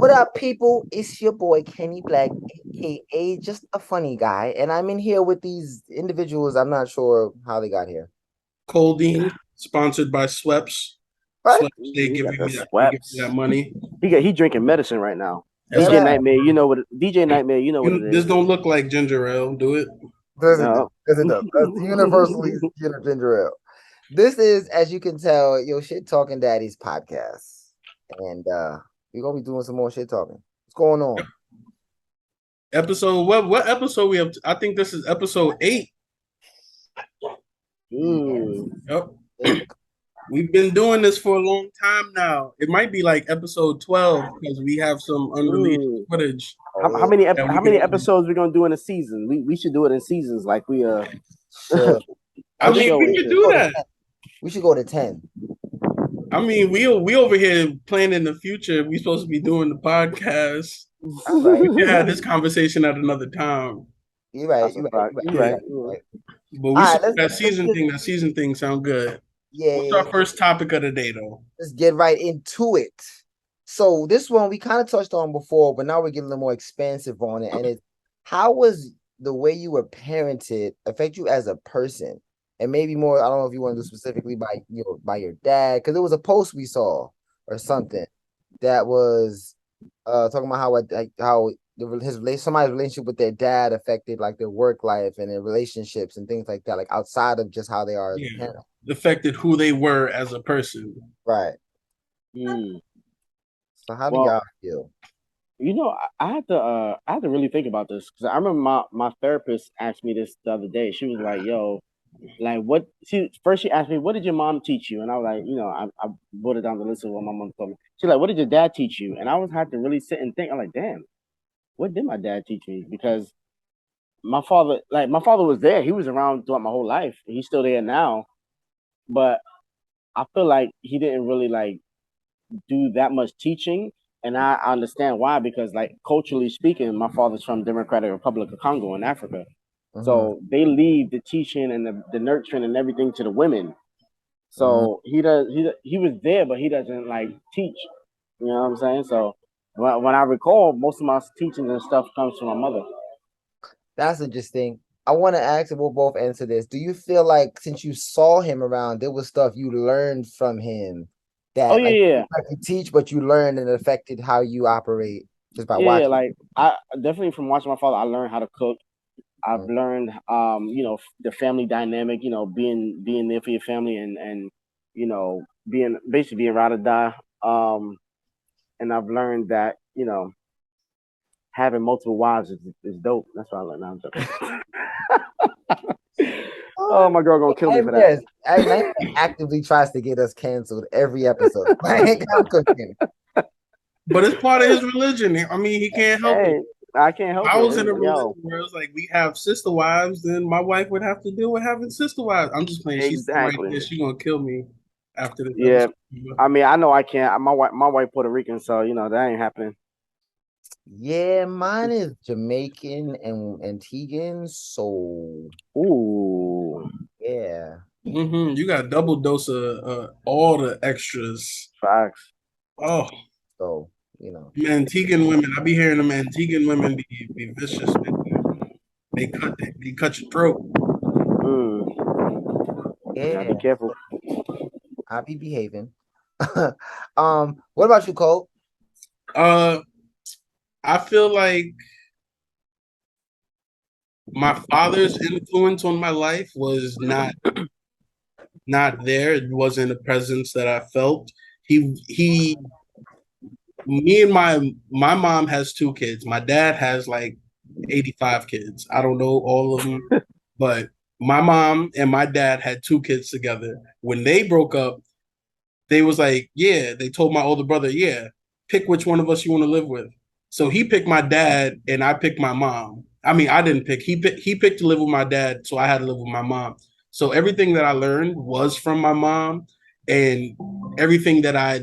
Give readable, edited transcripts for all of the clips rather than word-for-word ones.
What up, people? It's your boy Kenny Black, aka just a funny guy, and I'm in here with these individuals. I'm not sure how they got here. Codeine, sponsored by Sweps. Right? Sweps, they He got giving the me that. They give me that sweats. money. He drinking medicine right now. That's Dead okay. DJ ass. Nightmare, you know what? DJ Nightmare, you know what it This is. don't look like ginger ale. Do it. Does it do? No. Does it do? That's universally ginger ale. This is, as you can tell, your shit talking daddy's podcast, and we're gonna be doing some more shit talking. What's going on? Episode what episode we have? I think this is episode 8. Mm. Yep. We've been doing this for a long time now. It might be like episode 12 because we have some unreleased Mm. footage Oh, How yeah. many that we how many can. episodes we gonna do in a season? We should do it in seasons, like we Sure. I a mean, show we and could shit. do that. We should go to 10. I mean, we over here planning the future. We supposed to be doing the podcast. All right. We can have this conversation at another time. You're right. That's a You're right. fact. You're right. You You're right. right. You're right. But All we right. should that season thing. That season thing sound good. Yeah, What's yeah, our first topic of the day, though? let's get right into it. So this one we kind of touched on before, but now we're getting a little more expansive on it. And it's how was the way you were parented affect you as a person? And maybe more, I don't know if you want to do specifically by your dad, because there was a post we saw or something that was talking about how somebody's relationship with their dad affected like their work life and their relationships and things like that, like outside of just how they are as a Yeah, parent. affected who they were as a person. Right. Mm. So how do Well, y'all feel? I had to really think about this because I remember my therapist asked me this the other day. She was like, "Yo, like what?" She asked me, "What did your mom teach you?" And I was like, I wrote it down the list of what my mom told me. She's like, "What did your dad teach you?" And I was had to really sit and think. I'm like, "Damn, what did my dad teach me?" Because my father was there. He was around throughout my whole life. He's still there now, but I feel like he didn't really like do that much teaching. And I understand why, because like culturally speaking, my father's from Democratic Republic of Congo in Africa. Mhm. So they leave the teaching and the nurturing and everything to the women. Mhm. So he was there, but he doesn't like teach. You know what I'm saying? So when I recall, most of my teaching and stuff comes from my mother. That's interesting. I want to ask, and we'll both answer this. Do you feel like since you saw him around, there was stuff you learned from him Oh that yeah, like yeah, you teach, but you learned and it affected how you operate just by yeah. watching? Like I definitely from watching my father, I learned how to cook. I've Mhm. learned, the family dynamic. Being there for your family and being basically being ride or die. And I've learned that having multiple wives is dope. That's what I learned. Now I'm joking. Oh, my girl gonna kill me for that. Nightmare actively tries to get us canceled every episode. Like, I'm cooking. But it's part of his religion. I mean, he can't help it. Hey, I can't If help I it. was in a religion Yo, where it's like we have sister wives, then my wife would have to deal with having sister wives. I'm just playing. She's right exactly. there. She's gonna kill me after this Yeah, episode. I mean, I know I can't. My wife Puerto Rican, so that ain't happening. Yeah, mine is Jamaican and Antiguan, so Ooh, yeah. You got a double dose of all the extras. facts. Oh, So, you know. Antiguan women. I be hearing them Antiguan women be vicious. They cut your throat. Mm, yeah, be Yeah, careful. I'll be behaving. What about you, Cole? Uh, I feel like my father's influence on my life was not there. It wasn't a presence that I felt. He me and my mom has 2 kids. My dad has like 85 kids. I don't know all of them, but my mom and my dad had 2 kids together. When they broke up, they was like, yeah, they told my older brother, yeah, pick which one of us you want to live with. So he picked my dad and I picked my mom. I mean, I didn't pick. He picked to live with my dad, so I had to live with my mom. So everything that I learned was from my mom, and everything that I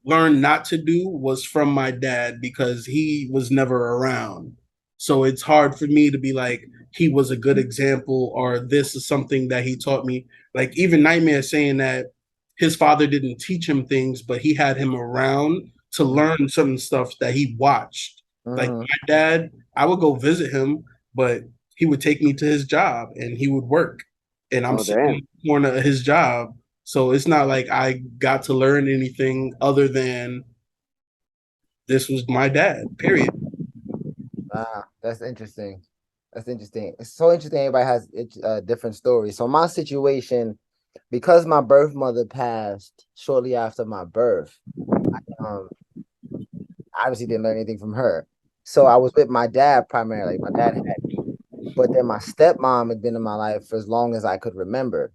learned not to do was from my dad because he was never around. So it's hard for me to be like, he was a good example or this is something that he taught me. Like even Nightmare saying that his father didn't teach him things, but he had him around. to learn certain stuff that he watched. Like Mhm. my dad, I would go visit him, but he would take me to his job and he would work. And I'm Oh sitting damn. in the corner of his job. So it's not like I got to learn anything other than this was my dad, period. Ah, that's interesting. That's interesting. It's so interesting. Everybody has different stories. So my situation, because my birth mother passed shortly after my birth, um, obviously didn't learn anything from her. So I was with my dad primarily. My dad had me, but then my stepmom had been in my life for as long as I could remember.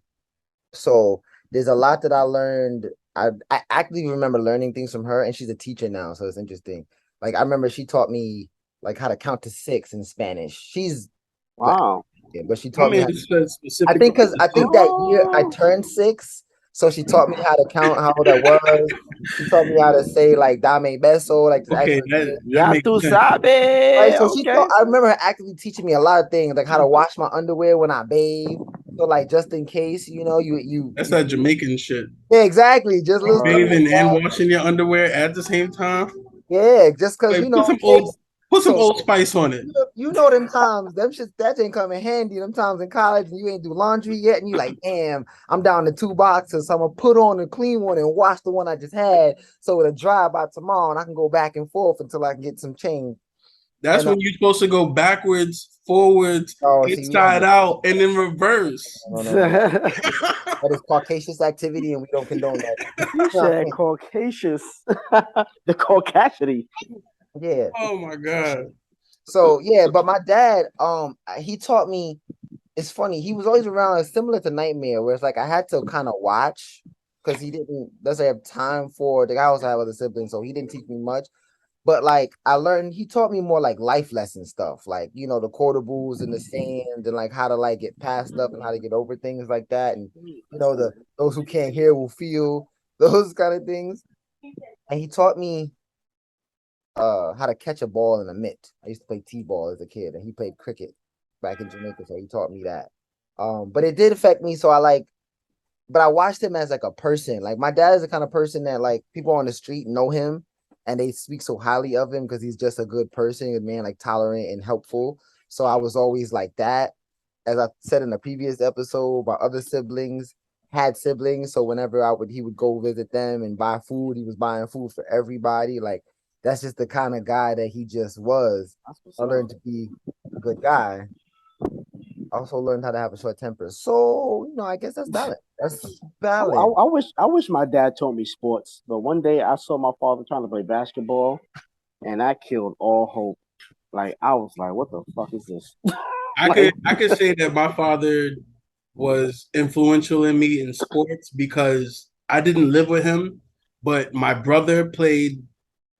So there's a lot that I learned. I actually remember learning things from her, and she's a teacher now, so it's interesting. Like I remember she taught me like how to count to six in Spanish. She's black, Wow. but she I taught me mean, how. it's a I specific. think because I think that year I Oh, turned six, so she taught me how to count, how that was. She taught me how to say like dame beso, like just Okay, actually. that ya makes tú sense. Right. sabes. So she Okay. taught, I remember her actively teaching me a lot of things, like how to wash my underwear when I bathe. So like just in case, That's that Jamaican shit. yeah, exactly. Just little stuff like Bathing and that. washing your underwear at the same time. Yeah, just cause Like put some so old spice on it. you know them times, them shit that didn't come in handy. Them times in college and you ain't do laundry yet, and you like, damn, I'm down to two boxes. So I'm gonna put on a clean one and wash the one I just had so it'll dry by tomorrow and I can go back and forth until I can get some change. That's And when you're supposed to go backwards, forwards, oh, see, we don't inside do out, and then reverse. no. That is Caucasus activity, and we don't condone that. You said Caucasus. The Caucasity. Yeah. Oh my god. So yeah, but my dad, he taught me. It's funny. He was always around. It's similar to Nightmare, where it's like I had to kind of watch because he didn't doesn't have time for. The guy also have other siblings, so he didn't teach me much. But like I learned, he taught me more like life lesson stuff, like the quotables in the sand and like how to like get past stuff and how to get over things like that, and the those who can't hear will feel those kind of things. And he taught me how to catch a ball in a mitt. I used to play t-ball as a kid, and he played cricket back in Jamaica, so he taught me that. But it did affect me, so but I watched him as like a person. Like my dad is the kind of person that like people on the street know him and they speak so highly of him because he's just a good person, a man like tolerant and helpful. So I was always like that. As I said in the previous episode, my other siblings had siblings, so whenever he would go visit them and buy food, he was buying food for everybody. Like that's just the kind of guy that he just was. That's what's I up. learned to be a good guy. I also learned how to have a short temper. So, I guess that's valid. That's valid. I wish my dad taught me sports, but one day I saw my father trying to play basketball, and I killed all hope. Like I was like, "What the fuck is this?" Like, I could say that my father was influential in me in sports because I didn't live with him, but my brother played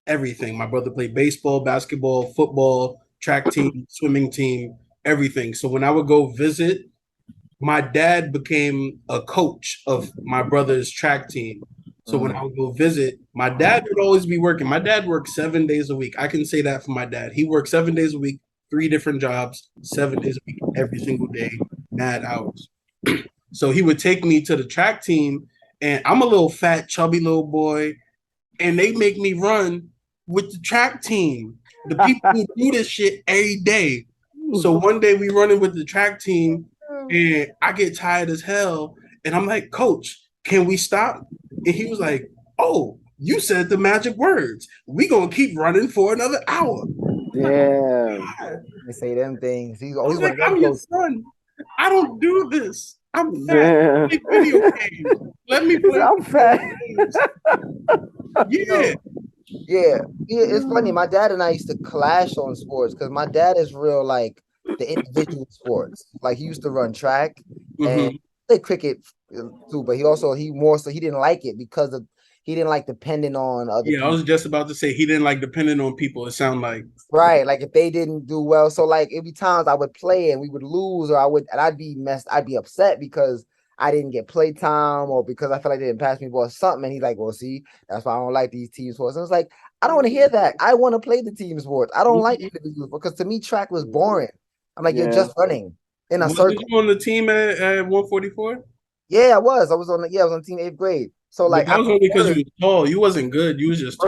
everything. My brother played baseball, basketball, football, track team, swimming team, everything. So when I would go visit, my dad became a coach of my brother's track team. So when I would go visit, my dad would always be working. My dad worked 7 days a week. I can say that for my dad. He worked 7 days a week, three different jobs, 7 days a week, every single day, mad hours. So he would take me to the track team, and I'm a little fat, chubby little boy, and they make me run with the track team. The people who do this shit every day. So one day we running with the track team, and I get tired as hell, and I'm like, Coach, can we stop? And he was like, Oh, you said the magic words. We gonna keep running for another hour. damn, They say them things. He's I always was one like, of them I'm your coaches. son. I don't do this. I'm fat. damn. I play video games. Let me play I'm video fat. games. Yeah. Yeah, yeah, it's funny. My dad and I used to clash on sports because my dad is real like the individual sports. Like he used to run track and Mm-hmm. play cricket too, but he more so he didn't like it because of he didn't like depending on other Yeah, I people. was just about to say he didn't like depending on people. It sounded like Right. Like if they didn't do well. So like it'd be times I would play and we would lose or I'd be I'd be upset because I didn't get play time or because I felt like they didn't pass me ball or something. And he's like, well, see, that's why I don't like these team sports. And it's like, I don't want to hear that. I want to play the team sports. I don't like individual sports because to me, track was boring. I'm like, you're Yeah. just running in a wasn't circle. you on the team at 144? Yeah, I was. I was on the team eighth grade. So But like that I was only because you preferred, was tall. You wasn't good. You was just tall.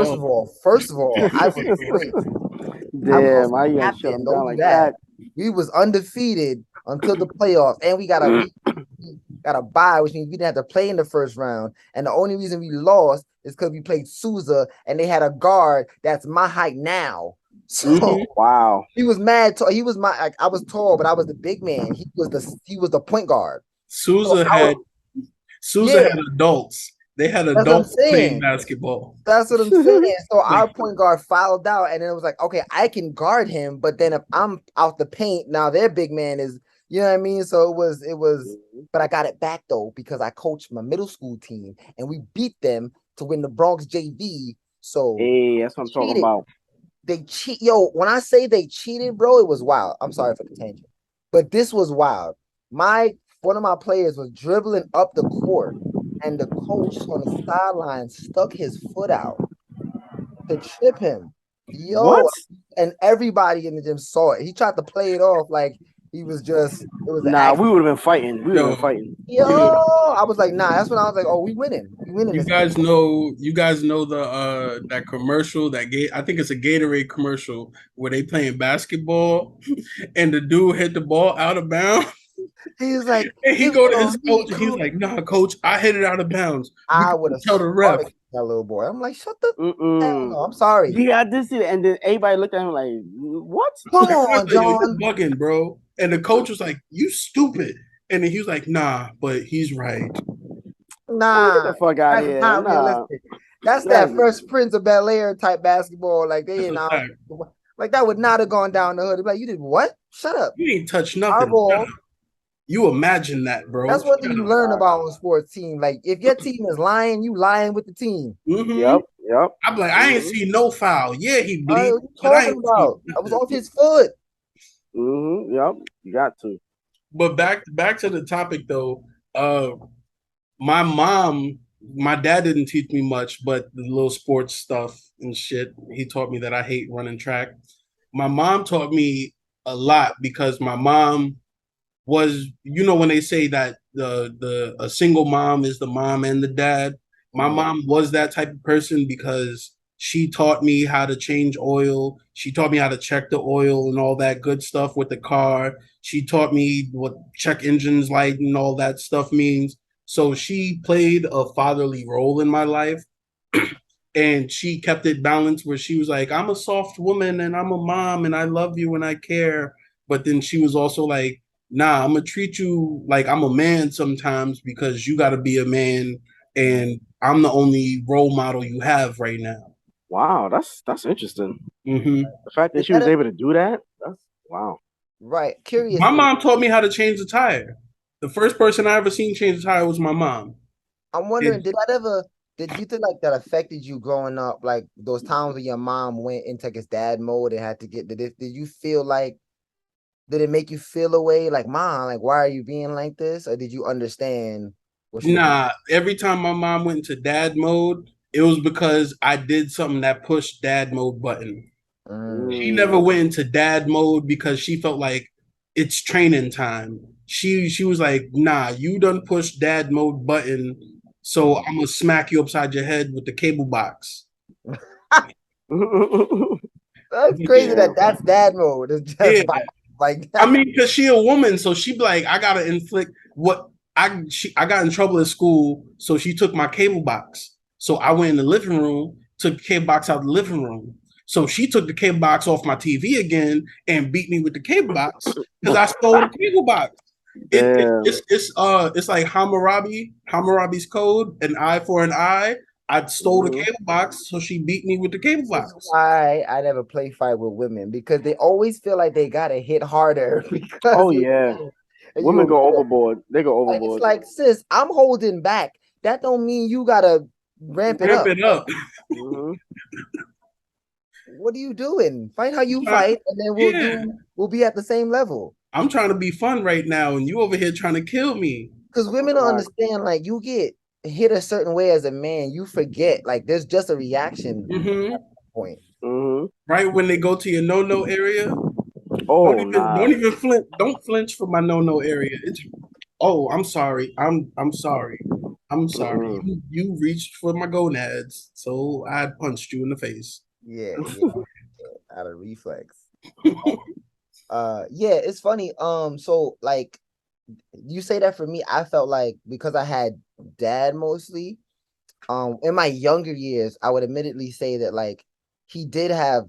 first of all, I was great. I was Damn, how you gonna shut captain. him Don't down do like that. that? We was undefeated until the playoffs, and we got a bye, which means we didn't have to play in the first round. And the only reason we lost is because we played Souza, and they had a guard that's my height now. So Wow. he was mad. He was like, I was tall, but I was the big man. He was the point guard. So Souza I was, had Souza yeah, had adults. They had that's what I'm adults playing saying. basketball. That's what I'm saying. So Like, our point guard fouled out, and then it was like, okay, I can guard him, but then if I'm out the paint, now their big man is, you know what I mean? So but I got it back though because I coached my middle school team and we beat them to win the Bronx JV. So Hey, that's what I'm talking cheated. about. They cheat, yo. When I say they cheated, bro, it was wild. I'm sorry for the tangent, but this was wild. One of my players was dribbling up the court, and the coach on the sideline stuck his foot out to trip him. What? Yo, and everybody in the gym saw it. He tried to play it off like it was an Nah, we accident. would have been fighting. We would have yo, been fighting. Yo, yo, I was like, nah, that's when I was like, oh, we winning. We winning this. you guys know the that commercial that I think it's a Gatorade commercial where they playing basketball and the dude hit the ball out of bounds. He was like, And he give it go to on his me, coach and he's coach. like, nah, coach, I hit it out of bounds. We I can would have tell the ref. that little boy. I'm like, shut the hell Mm-mm. no. I'm sorry. Yeah, I did see it, and then everybody looked at him like, "What?" Come I was on, like, yo, you John. bugging, bro. And the coach was like, you stupid. And then he was like, nah, but he's right. Man, get Nah, the fuck out of that's here. not Nah, realistic. That's that's that First Prince of Bel Air type basketball. Like That's they a announced, fact. like that would not have gone down the hood. They'd be like, you did what? Shut up. You ain't touch Our nothing. ball. You imagine that, bro. That's one thing Shut you up. learn about on a sports team. Like if your team is lying, you lying with the team. Mm-hmm. yep. I'm like, I ain't Mm-hmm. seen no foul. Yeah, he All right, bleed, what you but I talking ain't seen about? I was nothing. off his foot. Mm-hmm. Yep. You got to. But back to the topic though. Uh, my mom, my dad didn't teach me much, but the little sports stuff and shit. He taught me that I hate running track. My mom taught me a lot because my mom was, when they say that the a single mom is the mom and the dad. My mom was that type of person because she taught me how to change oil. She taught me how to check the oil and all that good stuff with the car. She taught me what check engines light and all that stuff means. So she played a fatherly role in my life and she kept it balanced where she was like, I'm a soft woman and I'm a mom and I love you and I care. But then she was also like, nah, I'm gonna treat you like I'm a man sometimes because you gotta be a man and I'm the only role model you have right now. Wow, that's interesting. Mm-hmm. The fact that Is she that was a, able to do that, that's wow. right? Curious My thing. mom taught me how to change the tire. The first person I ever seen change the tire was my mom. I'm wondering, did you think like that affected you growing up? Like those times when your mom went into like, his dad mode and had to did you feel like, did it make you feel a way like, mom, like, why are you being like this? Or did you understand what she was doing? Nah, every time my mom went into dad mode, it was because I did something that pushed dad mode button. She never Mm. went into dad mode because she felt like it's training time. She was like, nah, you done push dad mode button, so I'm gonna smack you upside your head with the cable box. That's crazy Yeah. that that's dad mode. It's just Yeah. like I that. mean, because she a woman, so she'd be like, I gotta inflict what I got in trouble at school, so she took my cable box. So I went in the living room, took the cable box out of the living room. So she took the cable box off my TV again and beat me with the cable box because I stole the cable box. Damn. It's like Hammurabi's code, an eye for an eye. I stole the Mhm. cable box, so she beat me with the cable This is box. why I never play fight with women because they always feel like they gotta hit harder because Oh you're yeah, and you women a go man. overboard. They go Like it's overboard. like, sis, I'm holding back. That don't mean you gotta ramp it Ramp up. it up. Hmm. What are you doing? Fight how you Trying- fight, and then yeah. we'll be at the same level. I'm trying to be fun right now, and you over here trying to kill me. Because women don't understand, like you get hit a certain way as a man, you forget. Like there's just a reaction Hmm. point. Hmm. Right when they go to your no area, Oh nah. don't even flinch. Don't flinch for my no area. It's I'm sorry. I'm sorry. I'm sorry. You reached for my gonads, so I punched you in the face. Yeah, out of reflex. Yeah, it's funny. So like you say that for me, I felt like because I had dad mostly, in my younger years, I would admittedly say that like he did have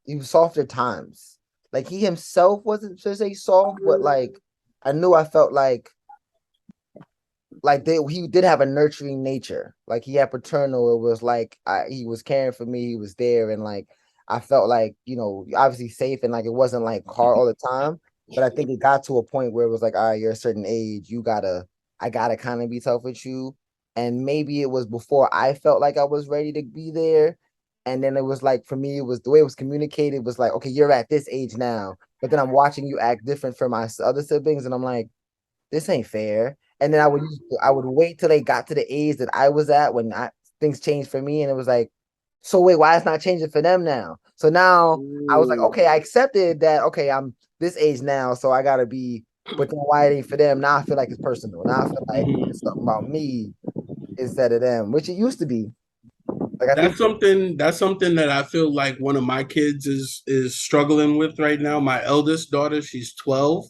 he was softer times. Like he himself wasn't to say soft, but like I knew I felt like he did have a nurturing nature. Like he had paternal. It was like he was caring for me. He was there, and like I felt like obviously safe, and like it wasn't like hard all the time. But I think it got to a point where it was like, all right, you're a certain age. I gotta kind of be tough with you. And maybe it was before I felt like I was ready to be there. And then it was like for me, it was the way it was communicated was like, okay, you're at this age now. But then I'm watching you act different from my other siblings, and I'm like, this ain't fair. And then I would wait till they got to the age that I was at when things changed for me, and it was like, so wait, why it's not changing for them now? So now I was like, okay, I accepted that. Okay, I'm this age now, so I gotta be. But then why it ain't for them? Now I feel like it's personal. Now I feel like it's something about me instead of them, which it used to be. Like I think, That's something that I feel like one of my kids is struggling with right now. My eldest daughter, she's 12,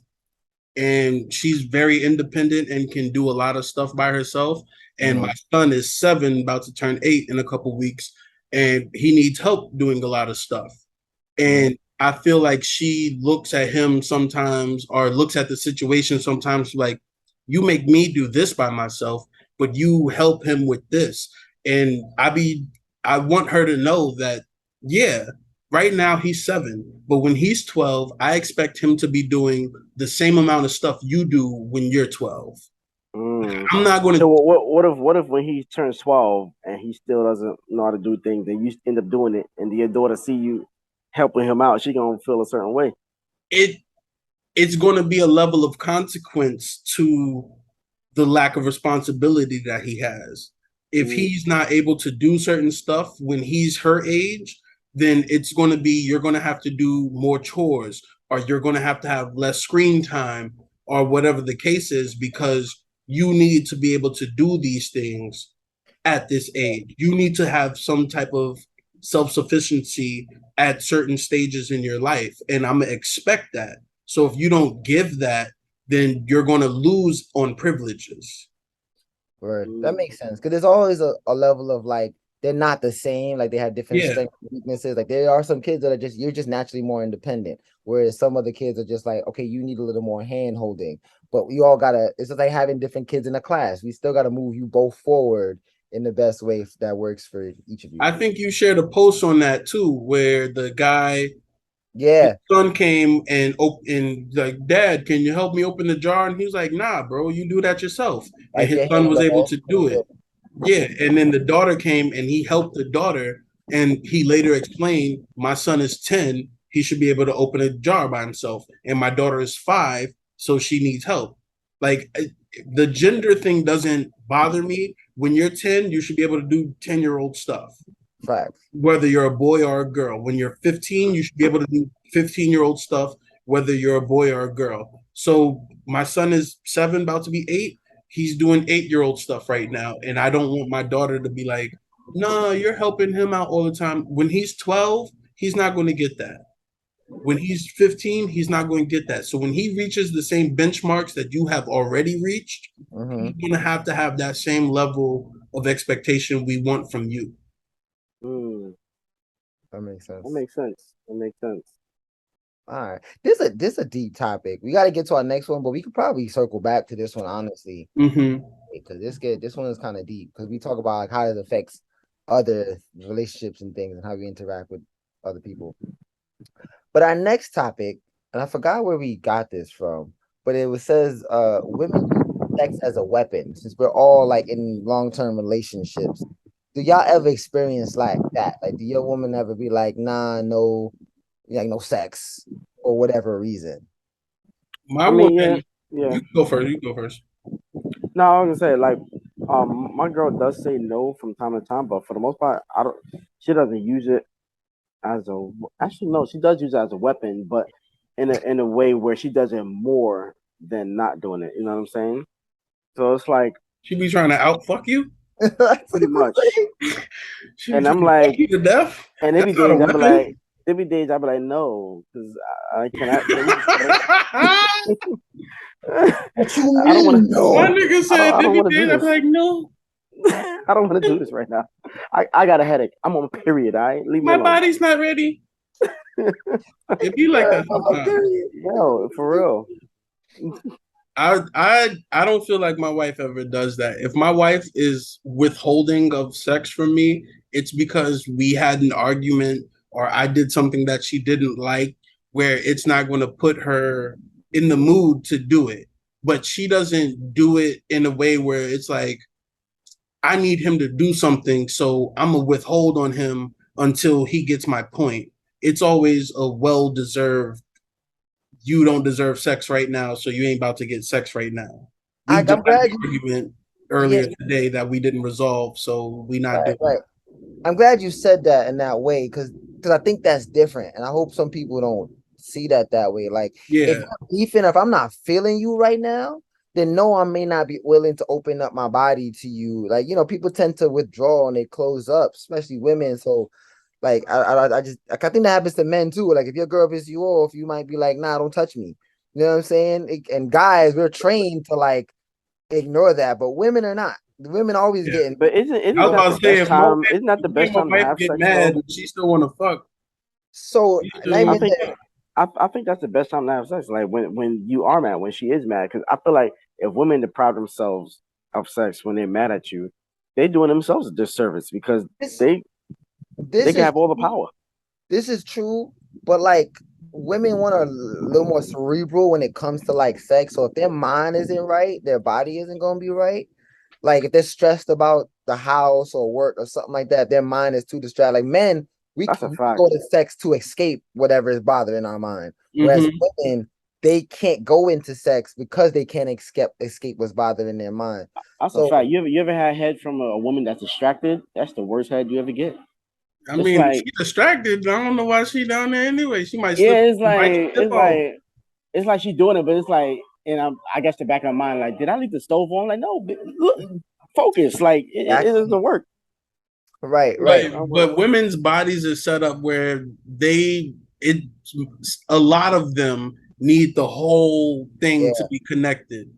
and she's very independent and can do a lot of stuff by herself. And my son is 7, about to turn 8 in a couple weeks, and he needs help doing a lot of stuff. And I feel like she looks at him sometimes or looks at the situation sometimes like, you make me do this by myself, but you help him with this. And I want her to know that, yeah, right now he's 7, but when he's 12, I expect him to be doing the same amount of stuff you do when you're 12. I'm not going to. So what if when he turns 12 and he still doesn't know how to do things and you end up doing it and your daughter see you helping him out, she gonna feel a certain way. It's going to be a level of consequence to the lack of responsibility that he has. If he's not able to do certain stuff when he's her age, then it's going to be you're going to have to do more chores, or you're going to have less screen time, or whatever the case is, because you need to be able to do these things at this age. You need to have some type of self sufficiency at certain stages in your life. And I'm going to expect that. So if you don't give that, then you're going to lose on privileges. Right. That makes sense. Because there's always a level of like, they're not the same. Like they have different strengths and weaknesses. Like there are some kids that are you're just naturally more independent. Whereas some other kids are just like, okay, you need a little more hand holding. But we all gotta, it's just like having different kids in a class. We still gotta move you both forward in the best way that works for each of you. I think you shared a post on that too, where the guy, his Yeah. son came and like, Dad, can you help me open the jar? And he was like, Nah, bro, you do that yourself. And Wipe his your son hands was able off. to do it. Yeah, and then the daughter came and he helped the daughter, and he later explained, my son is 10, he should be able to open a jar by himself, and my daughter is 5, so she needs help. Like, the gender thing doesn't bother me. When you're 10, you should be able to do 10-year-old stuff. Facts. Whether you're a boy or a girl. When you're 15, you should be able to do 15-year-old stuff, whether you're a boy or a girl. So my son is 7, about to be 8. He's doing 8-year-old stuff right now. And I don't want my daughter to be like, no, you're helping him out all the time. When he's 12, he's not going to get that. When he's 15, he's not going to get that. So when he reaches the same benchmarks that you have already reached, he's going to have that same level of expectation we want from you. That makes sense. That makes sense. All right. This a deep topic. We got to get to our next one, but we could probably circle back to this one honestly. Because this one is kind of deep because we talk about like how it affects other relationships and things and how we interact with other people. But our next topic, and I forgot where we got this from, but says women use sex as a weapon since we're all like in long-term relationships. Do y'all ever experience like that? Like, do your woman ever be like, nah, no, like no sex for whatever reason? My woman, you go first. You go first. No, I was gonna say like, my girl does say no from time to time, but for the most part, I don't. She doesn't use it as a. Actually, no, she does use it as a weapon, but in a way where she does it more than not doing it. You know what I'm saying? So it's like She be trying to out fuck you. That's what pretty he was much. saying. She be And trying I'm to fuck like, you to death. and That's not a weapon. there be days I'd be like, no, because I cannot. Can we just settle? What you I don't want to. mean, My no? nigga said I don't every want to do day. I'm this. like, no, I don't want to do this right now. I got a headache. I'm on a period. All right, leave me my alone. body's not ready. It be like that sometimes. No, for real. I don't feel like my wife ever does that. If my wife is withholding of sex from me, it's because we had an argument or I did something that she didn't like where it's not going to put her in the mood to do it. But she doesn't do it in a way where it's like I need him to do something, so I'm gonna withhold on him until he gets my point. It's always a well-deserved you don't deserve sex right now, so you ain't about to get sex right now. We just I'm had glad an you. argument Yeah, earlier today that we didn't resolve, so we not right, doing it. right. I'm glad you said that in that way because I think that's different, and I hope some people don't see that way. Like if Yeah, I'm beefing, if I'm not feeling you right now, then no, I may not be willing to open up my body to you. Like people tend to withdraw and they close up, especially women. So like I just like, I think that happens to men too. Like if your girl pisses you off, you might be like, nah, don't touch me. You know what I'm saying? And guys, we're trained to like ignore that, but women are not. The women always yeah. getting. But isn't I was that about the to say best if my time? Isn't that the me best and my time to wife have get sex mad though? and she still want to fuck, So she now still you I want mentioned think to fuck. I think that's the best time to have sex. Like when you are mad, when she is mad, because I feel like if women deprive themselves of sex when they're mad at you, they're doing themselves a disservice because this. they This they can is have all the power. this is true, but like women want a little more cerebral when it comes to like sex. So if their mind isn't right, their body isn't gonna be right. Like if they're stressed about the house or work or something like that, their mind is too distracted. Like men, That's a we go fact. to sex to escape whatever is bothering our mind. Whereas Mm-hmm. women, they can't go into sex because they can't escape what's bothering their mind. That's a So fact. You ever had head from a woman that's distracted? That's the worst head you ever get. I It's mean, if like she distracted, I don't know why she down there anyway. She might slip, yeah, might slip off. it's like she's doing it, but it's like, and I guess the back of my mind, like, did I leave the stove on? Like, no, look, focus. Like, it exactly. doesn't work. Right, Right, right. but women's bodies are set up where it a lot of them need the whole thing to Yeah, be connected.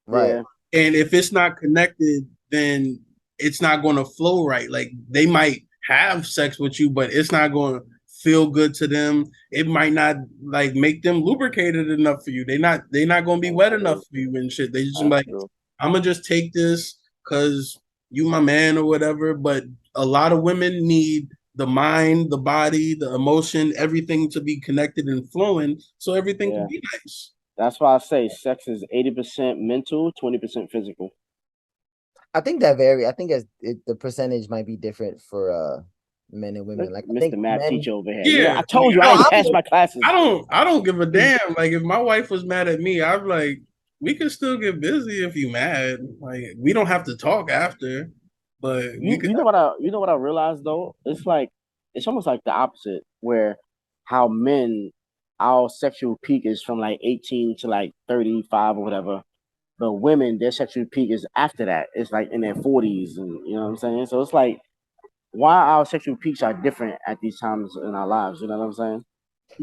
right. Yeah, And if it's not connected, then it's not going to flow right. Like they might have sex with you, but it's not going to feel good to them. It might not like make them lubricated enough for you. They're not going to be that's wet enough true. for you and shit. They just That's like true. I'm gonna just take this because you my man or whatever. But a lot of women need the mind, the body, the emotion, everything to be connected and flowing so everything can Yeah, be nice. that's why I say sex is 80% mental, 20% physical. I think that vary. I think the percentage might be different for men and Look, women. Like I Mr. think Math men. teacher over here. You know, Yeah, I like told you No, I ain't passed my classes. I don't give a damn. Like if my wife was mad at me, I'm like, we can still get busy if you mad. Like we don't have to talk after, but we could. You know what I realized though? It's like it's almost like the opposite, where how men our sexual peak is from like 18 to like 35 or whatever. But women, their sexual peak is after that. It's like in their 40s, and you know what I'm saying? So it's like why our sexual peaks are different at these times in our lives, you know what I'm saying?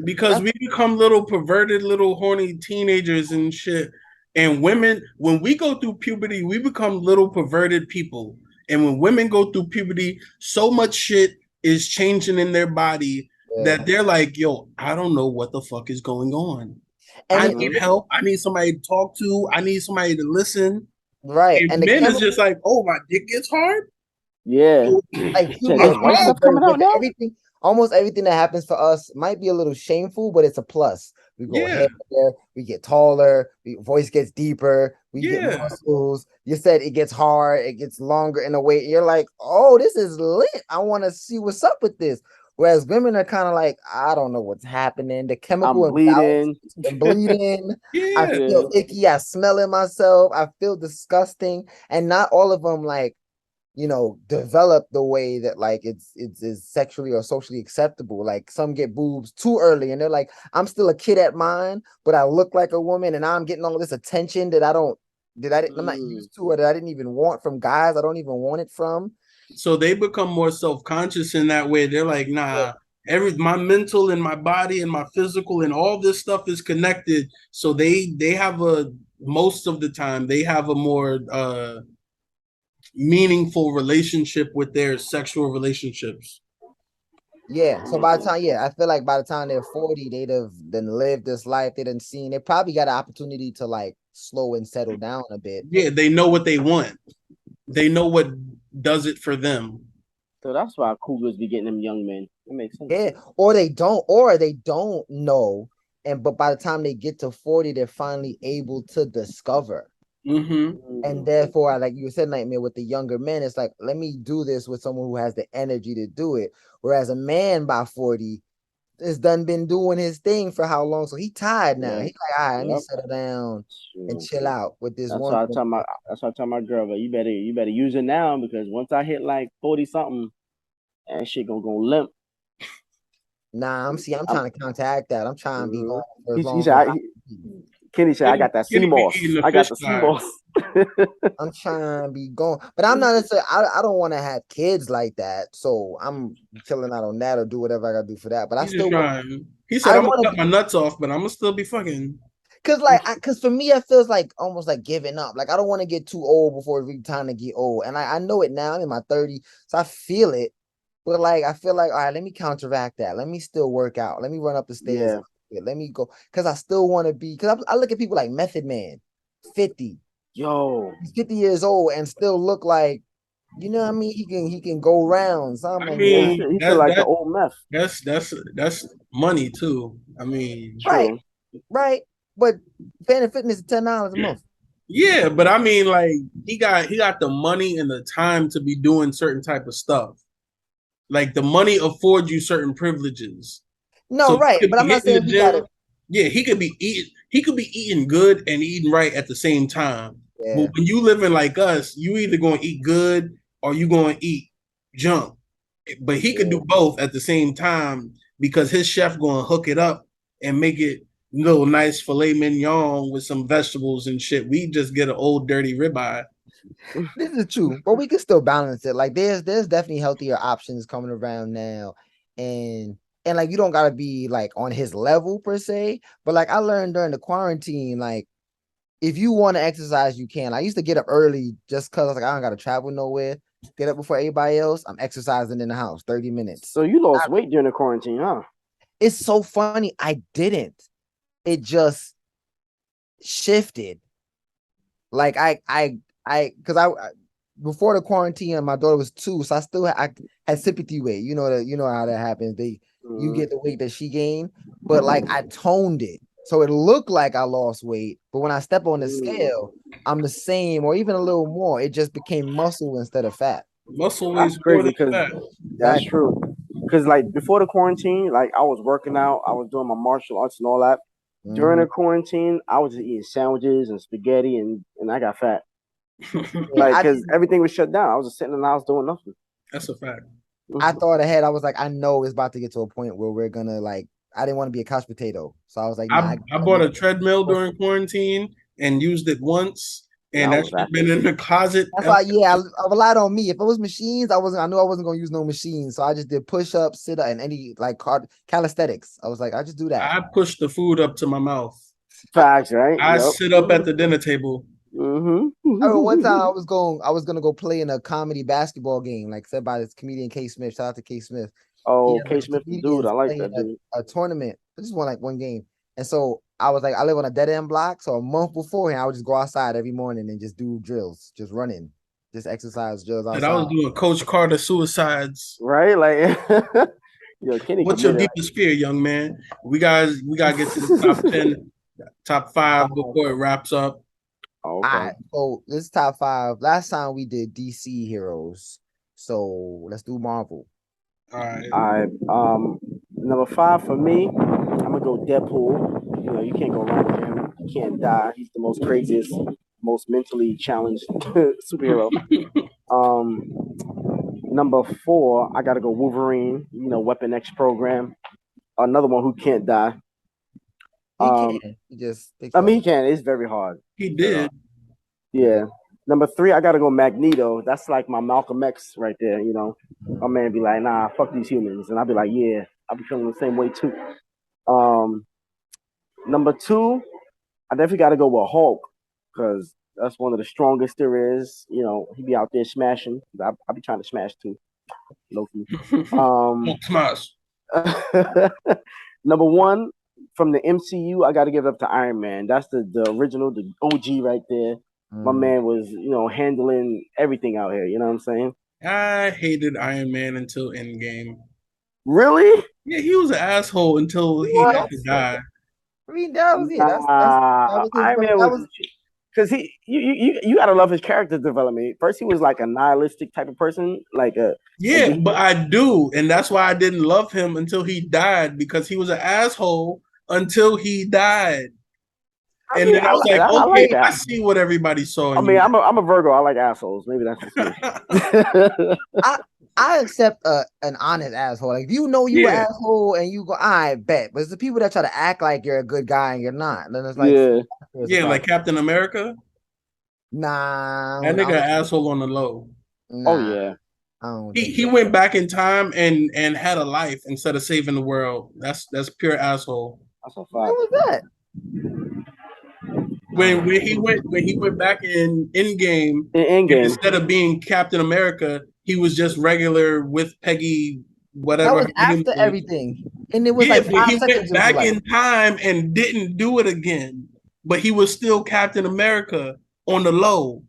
Because that's we become little perverted, little horny teenagers and shit. And women, when we go through puberty, we become little perverted people. And when women go through puberty, so much shit is changing in their body yeah. that they're like, yo, I don't know what the fuck is going on. And I it, need Mm-hmm. help. I need somebody to talk to. I need somebody to listen. right, And and the men is chemical just like, oh, my dick gets hard. Yeah. like Said puberty, this the white chemicals stuff Uh-huh. very coming out different. now? Everything, almost everything that happens for us might be a little shameful, but it's a plus. We go Yeah, heavier, we get taller, voice gets deeper, we get yeah. muscles. You said it gets hard, it gets longer in a way. You're like, oh, this is lit. I want to see what's up with this. Whereas women are kind of like, I don't know what's happening. The chemical I'm imbalance bleeding. and bleeding. I Yeah. Yeah. feel icky. I smell it myself. I feel disgusting. And not all of them like develop the way that like it's is sexually or socially acceptable. Like some get boobs too early and they're like, I'm still a kid at mine, but I look like a woman and I'm getting all this attention that I don't I'm not used to, or that I didn't even want from guys. I don't even want it from. So they become more self-conscious in that way. They're like, nah, my mental and my body and my physical and all this stuff is connected. So they have most of the time they have a more meaningful relationship with their sexual relationships. Yeah. So by the time, I feel like by the time they're 40, they'd have then lived this life. They didn't seen. They probably got an opportunity to like slow and settle down a bit. Yeah, they know what they want. They know what does it for them. So that's why cougars be getting them young men. That makes sense. Yeah. Or they don't know. But by the time they get to 40, they're finally able to discover. And therefore, like you said, Nightmare, with the younger men, it's like, let me do this with someone who has the energy to do it. Whereas a man by 40 has been doing his thing for how long? So he tired now. Yeah. He's like, all right, let me settle down and chill out with this That's one. why I tell my girl, but you better use it now, because once I hit like 40 something, that shit gonna go limp. Nah, I'm trying to counteract that. I'm trying to be going for as long as Kenny said, I got that sea moss. I got the sea moss. I'm trying to be going, but I'm not necessarily, I don't want to have kids like that. So I'm chilling out on that or do whatever I gotta do for that. But I still want. He said, I'm gonna cut my nuts off, but I'm gonna still be fucking. Cause for me, it feels like almost like giving up. Like I don't want to get too old before it's really time to get old. And I know it now. I'm in my 30s, so I feel it. But like I feel like, all right, let me counteract that. Let me still work out. Let me run up the stairs. Yeah. Let me go. Cause I still want to be. Cause I look at people like Method Man, 50. Yo, he's 50 years old and still look like, you know what I mean? He can go rounds. I mean, he feel like the old meth. That's money too. I mean, right. But Planet Fitness is $10 a month. Yeah, but I mean, like he got the money and the time to be doing certain type of stuff. Like the money affords you certain privileges. No, so right. But I'm not saying he got it. Yeah, he could be eating good and eating right at the same time. Yeah. But when you living like us, you either gonna eat good or you gonna eat junk. But he could do both at the same time because his chef gonna hook it up and make it little nice filet mignon with some vegetables and shit. We just get an old dirty ribeye. This is true, but we can still balance it. Like there's definitely healthier options coming around now, and like you don't gotta be like on his level per se. But like I learned during the quarantine, like if you want to exercise, you can. I used to get up early just because I was like, I don't gotta travel nowhere. Get up before everybody else. I'm exercising in the house, 30 minutes. So you lost weight during the quarantine, huh? It's so funny. I didn't. It just shifted. Like because I before the quarantine, my daughter was 2, so I had sympathy weight. You know how that happens. You get the weight that she gained, but like I toned it, so it looked like I lost weight. But when I step on the scale, I'm the same or even a little more. It just became muscle instead of fat. Muscle is crazy because that's true. Because like before the quarantine, like I was working out, I was doing my martial arts and all that. During the quarantine, I was just eating sandwiches and spaghetti, and I got fat. Like because everything was shut down. I was just sitting in the house doing nothing. That's a fact. I thought ahead. I was like, I know it's about to get to a point where we're gonna like. I didn't want to be a couch potato, so I was like, nah, I bought a treadmill during quarantine and used it once, and that's been in the closet. That's why, I relied on me. If it was machines, I knew I wasn't gonna use no machines, so I just did push up, sit up, and any like calisthenics. I was like, I just do that. I pushed the food up to my mouth. Facts, right? I sit up at the dinner table. I remember one time I was gonna go play in a comedy basketball game, like said by this comedian K. Smith. Shout out to K. Smith. Oh, K. Smith, dude, I like that dude. A tournament. I just won like one game, and so I was like, I live on a dead end block, so a month beforehand, I would just go outside every morning and just do drills, just running, just exercise drills outside. And I was doing Coach Carter suicides. Right, like. Yo, Kenny, what's your deepest fear, young man? We gotta get to the top 10, top 5 before it wraps up. Okay. All right, so this is top 5. Last time we did DC heroes, so let's do Marvel. All right. Number 5 for me, I'm gonna go Deadpool. You know, you can't go wrong with him. He can't die. He's the most craziest, most mentally challenged superhero. Number 4, I gotta go Wolverine. You know, Weapon X program. Another one who can't die. He can. He just. I mean, he can. It's very hard. He did. Yeah. Number 3, I gotta go Magneto. That's like my Malcolm X right there. You know, my man be like, nah, fuck these humans, and I'll be like, yeah, I'll be feeling the same way too. Um, Number 2, I definitely gotta go with Hulk because that's one of the strongest there is. You know, he be out there smashing. I be trying to smash too, Loki. Hulk smash. Number 1 from the MCU, I got to give it up to Iron Man. That's the original, the OG right there. My man was, handling everything out here. You know what I'm saying? I hated Iron Man until Endgame. Really? Yeah, he was an asshole until he What? had to die. I mean, that was that Nah, was his Iron first. Man That was was because you gotta love his character development. First, he was like a nihilistic type of person, and Yeah, then but I do, and that's why I didn't love him until he died because he was an asshole until he died. I And mean, then I was like, I like okay, I that. see what everybody saw I in mean, you. I'm a Virgo. I like assholes. Maybe that's just me. I I accept an honest asshole. Like if you know you an Yeah, asshole and you go, I bet. But it's the people that try to act like you're a good guy and you're not. Then it's like Yeah. it's a yeah, like problem. Captain America. Nah, That nigga asshole on the low. Oh nah, yeah. I don't He think he so. went back in time and had a life instead of saving the world. That's pure asshole. That's a When fact. was that? I When don't when know. he went back in Endgame, In and Endgame. instead of being Captain America, he was just regular with Peggy, That whatever was her name after was. everything. And it was Yeah, like but 5 seconds he went in real back life. in time and didn't do it again. But he was still Captain America on the low.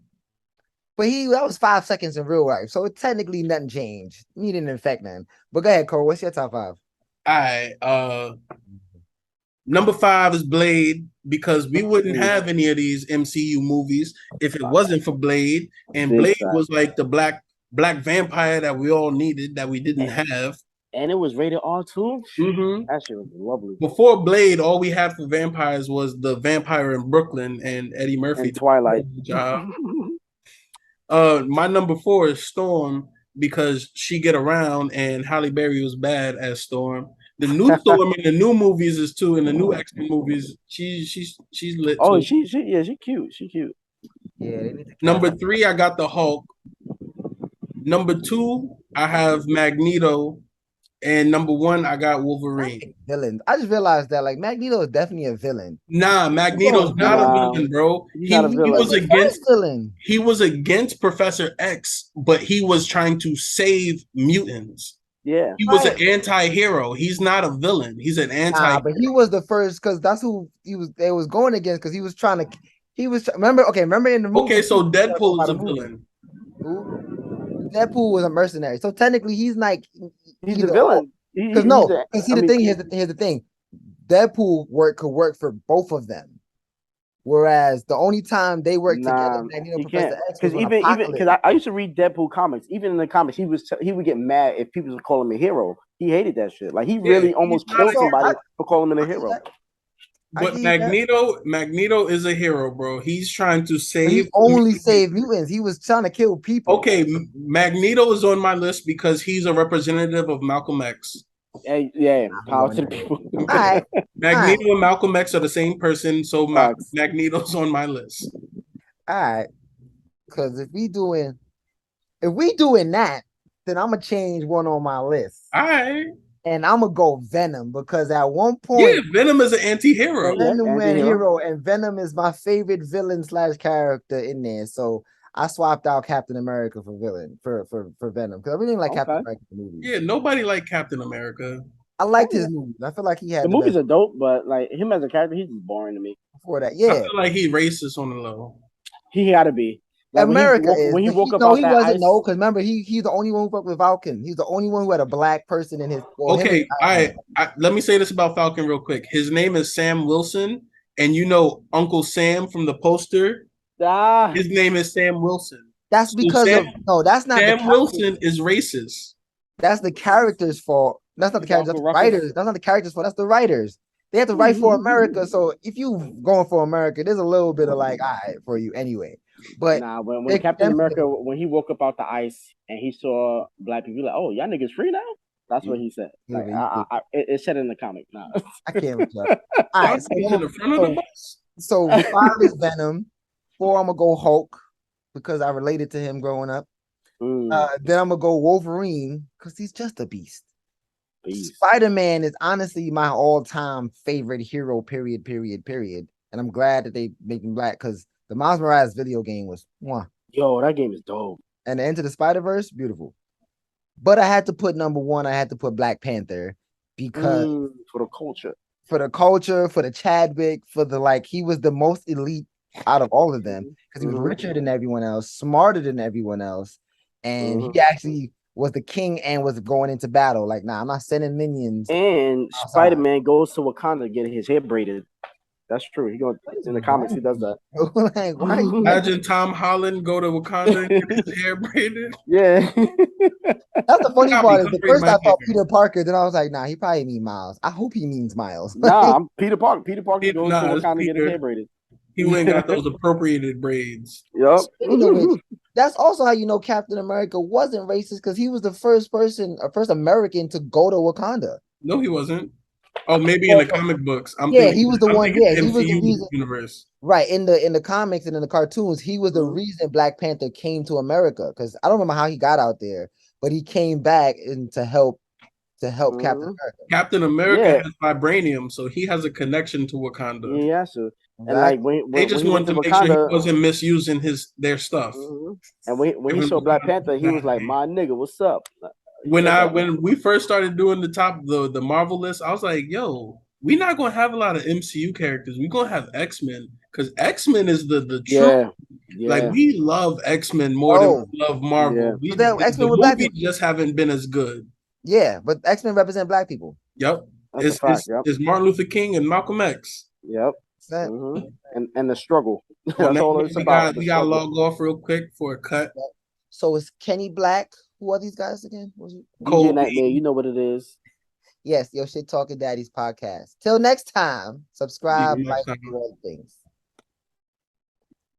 But that was 5 seconds in real life. So technically nothing changed. He didn't infect none. But go ahead, Cole. What's your top five? All right. Number 5 is Blade because we wouldn't Mm, have any of these MCU movies if it wasn't for Blade. And big Blade fact. was like the black vampire that we all needed that we didn't have. And it was rated R too. Hmm. That shit was lovely. Before Blade, all we had for vampires was the vampire in Brooklyn and Eddie Murphy And did a Twilight. terrible job. My number 4 is Storm because she get around and Halle Berry was bad as Storm. The new Storm in the new movies is too. In the new X-Men movies, she's lit Oh, too. she cute. She cute. Yeah, they need to cast. Number 3, I got the Hulk. Number 2, I have Magneto, and number 1, I got Wolverine. Villains. I just realized that like Magneto is definitely a villain. Nah, Magneto's He not a was Nah, villain, bro. he's not a He the was villain. against first villain. he was against Professor X, but he was trying to save mutants. Yeah. He was an Right. anti-hero. He's not a villain. He's an anti. Nah, but he was the first because that's who they was going against because he was trying to remember in the Okay, movie so Deadpool is about a the movie. villain. Who? Deadpool was a mercenary. So technically he's like He's the either or. villain. Because He's no, the because see I the mean thing here's the thing. Deadpool could work for both of them. Whereas the only time they worked together, nah, Magneto and he Professor can't. X was Because when even because Apocalypse. I used to read Deadpool comics. Even in the comics, he would get mad if people would call him a hero. He hated that shit. Like he Yeah, really he's almost not a killed So hero. somebody for calling him a I get hero. that. I But get that. Magneto is a hero, bro. He's trying to But he save the only mutant. saved mutants. He was trying to kill people. Okay, Magneto is on my list because he's a representative of Malcolm X. Yeah, I'm power going to the there. people. All right. All right. Magneto and Malcolm X are the same person, so Facts. Magneto's on my list. All right. Because if we doing that, then I'm gonna change one on my list. All right. And I'm gonna go Venom because at one Yeah, point Venom is an anti-hero. Yeah, Venom went anti-hero. hero, and Venom is my favorite villain slash character in there. So I swapped out Captain America for villain for Venom because I really didn't like Captain Okay. America in the movies. Yeah, nobody liked Captain America. I liked his movies. I feel like he The had the movies best are dope, but like him as a character, he's just boring to me. before that. I Yeah, feel like he racist on the low. He gotta be like America is, when he but woke up no, out he that wasn't. ice. No, because remember he's the only one who fucked with Falcon. He's the only one who had a black person in his. Well, him and Okay, let me say this about Falcon real quick. His name is Sam Wilson, and you know Uncle Sam from the poster. Ah, His name is Sam Wilson. that's So because of no. That's not the Sam character. Wilson is racist. That's the character's fault. That's not the he's characters. Uncle That's the Ruckus. writers. That's not the character's fault. That's the writers. They have to write for America. So if you going for America, there's a little bit of like, all right, for you anyway. But Nah, when they Captain America when he woke up out the ice and he saw black people, like, oh, y'all niggas free now. That's what he said. Like, it said in the comic. Nah. I can't with that. All right, Falcon was in the front of the bus. so 5 is Venom, 4, I'm gonna go Hulk because I related to him growing up. Then I'm gonna go Wolverine because he's just a beast. Spider-Man is honestly my all-time favorite hero. Period. And I'm glad that they make him black because the Miles Morales video game was Yo, that game is dope. And the Into the Spider-Verse, beautiful. But I had to put number 1. I had to put Black Panther because for the culture, for the Chadwick, for the he was the most elite out of all of them because he was richer than everyone else, smarter than everyone else, and he actually was the king and was going into battle. Like, nah, I'm not sending minions. And Spider-Man goes to Wakanda to get his hair braided. That's true. He goes in the comics. He does that. Like, why? Imagine Tom Holland go to Wakanda and get his hair braided. Yeah. That's the funny part. Is the first I thought Peter Parker, then I was like, nah, he probably means Miles. I hope he means Miles. Nah, I'm Peter Parker. Peter Parker goes to Wakanda to get his hair braided. He went and got those appropriated braids. Yep. That's also how you know Captain America wasn't racist because he was the first American to go to Wakanda. No, he wasn't. Oh, maybe in the comic books. He was the one. Yeah, he was the reason. Universe. Right, in the comics and in the cartoons, he was the reason Black Panther came to America. Because I don't remember how he got out there, but he came back to help Captain America. Captain America has vibranium, so he has a connection to Wakanda. Yeah, so and when they just wanted to make sure he wasn't misusing their stuff. And when he saw Black Panther, he was like, "My nigga, what's up?" When we first started doing the Marvel list, I was like, "Yo, we're not gonna have a lot of MCU characters. We're gonna have X-Men because X-Men is the true. Like we love X-Men more than we love Marvel. The movies just haven't been as good. Yeah, but X-Men represent Black people. Yep, it's Martin Luther King and Malcolm X. Yep, and the struggle. That's all it's about. We got to log off real quick for a cut. So it's Kenny Black. Who are these guys again? DJ Nightmare, you know what it is. Yes, Yo Shit Talking Daddy's podcast. Till next time, subscribe, like, do all things.